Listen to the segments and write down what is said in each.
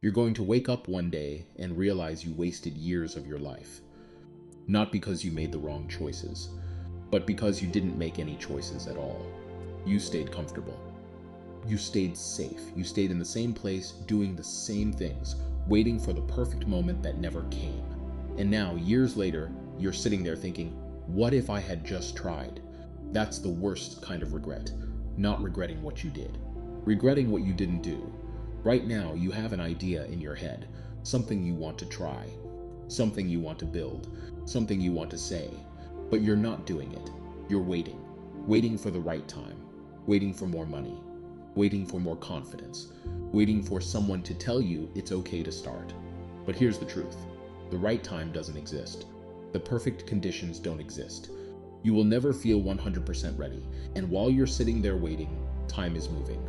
You're going to wake up one day and realize you wasted years of your life. Not because you made the wrong choices, but because you didn't make any choices at all. You stayed comfortable. You stayed safe. You stayed in the same place, doing the same things, waiting for the perfect moment that never came. And now, years later, you're sitting there thinking, what if I had just tried? That's the worst kind of regret. Not regretting what you did. Regretting what you didn't do. Right now, you have an idea in your head, something you want to try, something you want to build, something you want to say, but you're not doing it. You're waiting. Waiting for the right time. Waiting for more money. Waiting for more confidence. Waiting for someone to tell you it's okay to start. But here's the truth. The right time doesn't exist. The perfect conditions don't exist. You will never feel 100% ready, and while you're sitting there waiting, time is moving.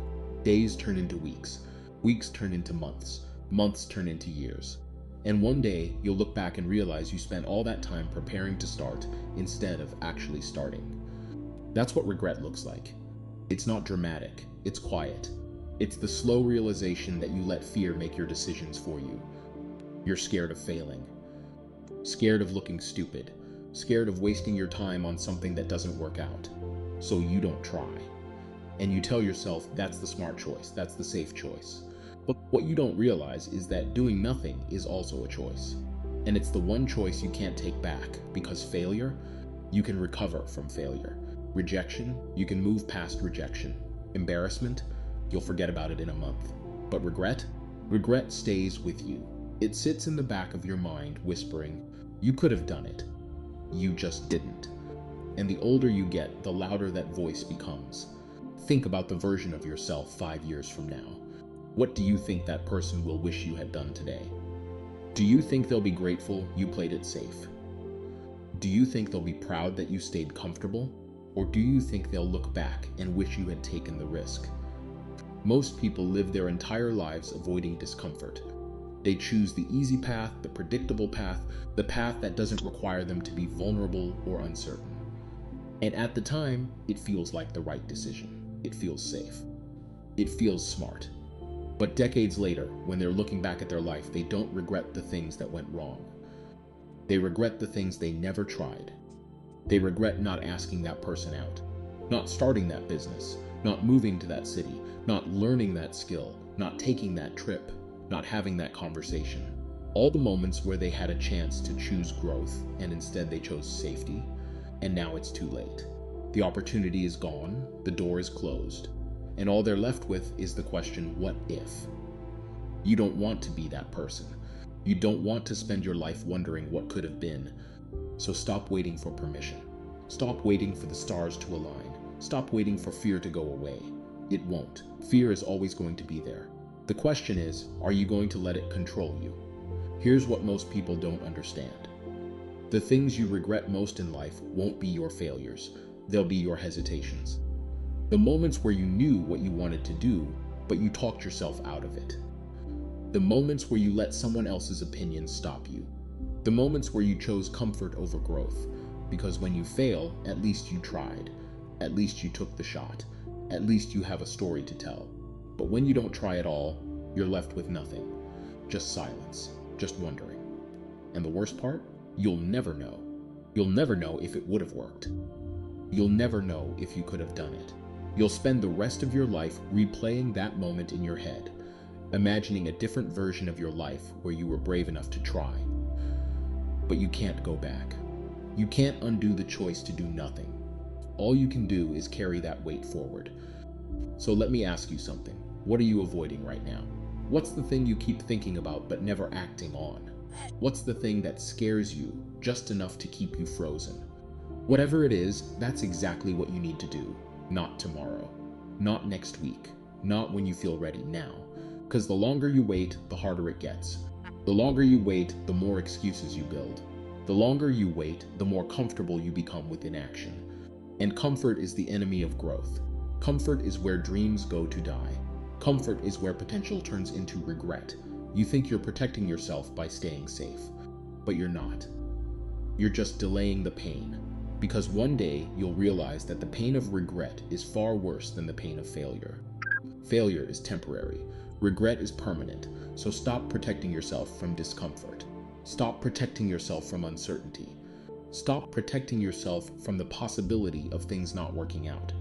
Days turn into weeks. Weeks turn into months. Months turn into years. And one day, you'll look back and realize you spent all that time preparing to start instead of actually starting. That's what regret looks like. It's not dramatic. It's quiet. It's the slow realization that you let fear make your decisions for you. You're scared of failing. Scared of looking stupid. Scared of wasting your time on something that doesn't work out. So you don't try. And you tell yourself that's the smart choice, that's the safe choice. But what you don't realize is that doing nothing is also a choice. And it's the one choice you can't take back, because failure, you can recover from failure. Rejection, you can move past rejection. Embarrassment, you'll forget about it in a month. But regret? Regret stays with you. It sits in the back of your mind whispering, you could have done it. You just didn't. And the older you get, the louder that voice becomes. Think about the version of yourself 5 years from now. What do you think that person will wish you had done today? Do you think they'll be grateful you played it safe? Do you think they'll be proud that you stayed comfortable? Or do you think they'll look back and wish you had taken the risk? Most people live their entire lives avoiding discomfort. They choose the easy path, the predictable path, the path that doesn't require them to be vulnerable or uncertain. And at the time, it feels like the right decision. It feels safe. It feels smart. But decades later, when they're looking back at their life, they don't regret the things that went wrong. They regret the things they never tried. They regret not asking that person out, not starting that business, not moving to that city, not learning that skill, not taking that trip, not having that conversation. All the moments where they had a chance to choose growth and instead they chose safety, and now it's too late. The opportunity is gone, the door is closed, and all they're left with is the question, what if? You don't want to be that person. You don't want to spend your life wondering what could have been. So stop waiting for permission. Stop waiting for the stars to align. Stop waiting for fear to go away. It won't. Fear is always going to be there. The question is, are you going to let it control you? Here's what most people don't understand. The things you regret most in life won't be your failures. They'll be your hesitations. The moments where you knew what you wanted to do, but you talked yourself out of it. The moments where you let someone else's opinion stop you. The moments where you chose comfort over growth. Because when you fail, at least you tried. At least you took the shot. At least you have a story to tell. But when you don't try at all, you're left with nothing. Just silence. Just wondering. And the worst part? You'll never know. You'll never know if it would have worked. You'll never know if you could have done it. You'll spend the rest of your life replaying that moment in your head, imagining a different version of your life where you were brave enough to try. But you can't go back. You can't undo the choice to do nothing. All you can do is carry that weight forward. So let me ask you something. What are you avoiding right now? What's the thing you keep thinking about but never acting on? What's the thing that scares you just enough to keep you frozen? Whatever it is, that's exactly what you need to do. Not tomorrow. Not next week. Not when you feel ready now. Because the longer you wait, the harder it gets. The longer you wait, the more excuses you build. The longer you wait, the more comfortable you become with inaction. And comfort is the enemy of growth. Comfort is where dreams go to die. Comfort is where potential turns into regret. You think you're protecting yourself by staying safe, but you're not. You're just delaying the pain, because one day you'll realize that the pain of regret is far worse than the pain of failure. Failure is temporary. Regret is permanent, so stop protecting yourself from discomfort. Stop protecting yourself from uncertainty. Stop protecting yourself from the possibility of things not working out.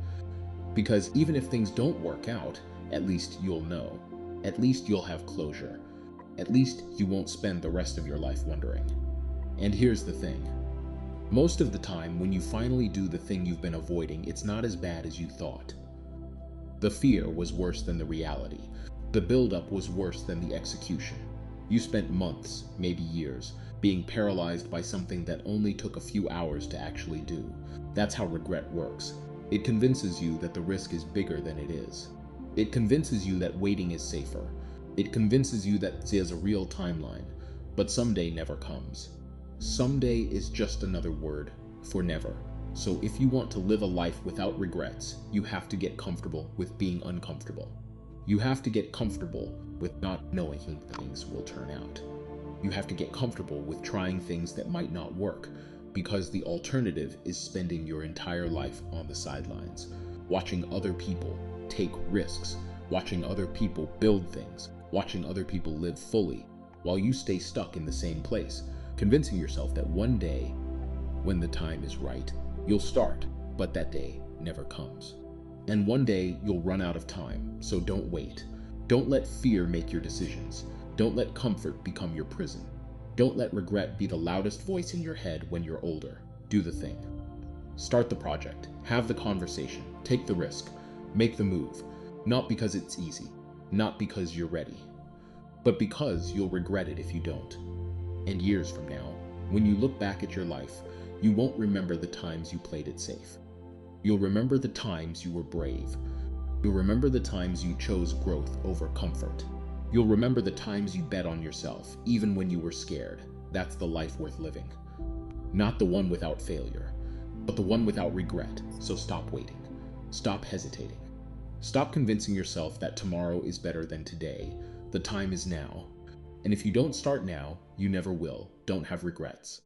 Because even if things don't work out, at least you'll know. At least you'll have closure. At least you won't spend the rest of your life wondering. And here's the thing. Most of the time, when you finally do the thing you've been avoiding, it's not as bad as you thought. The fear was worse than the reality. The buildup was worse than the execution. You spent months, maybe years, being paralyzed by something that only took a few hours to actually do. That's how regret works. It convinces you that the risk is bigger than it is. It convinces you that waiting is safer. It convinces you that there's a real timeline, but someday never comes. Someday is just another word for never. So if you want to live a life without regrets, you have to get comfortable with being uncomfortable. You have to get comfortable with not knowing how things will turn out. You have to get comfortable with trying things that might not work, because the alternative is spending your entire life on the sidelines, watching other people take risks, watching other people build things, watching other people live fully, while you stay stuck in the same place, convincing yourself that one day, when the time is right, you'll start, but that day never comes. And one day you'll run out of time, so don't wait. Don't let fear make your decisions. Don't let comfort become your prison. Don't let regret be the loudest voice in your head when you're older. Do the thing. Start the project. Have the conversation. Take the risk. Make the move. Not because it's easy. Not because you're ready. But because you'll regret it if you don't. And years from now, when you look back at your life, you won't remember the times you played it safe. You'll remember the times you were brave. You'll remember the times you chose growth over comfort. You'll remember the times you bet on yourself, even when you were scared. That's the life worth living. Not the one without failure, but the one without regret. So stop waiting. Stop hesitating. Stop convincing yourself that tomorrow is better than today. The time is now. And if you don't start now, you never will. Don't have regrets.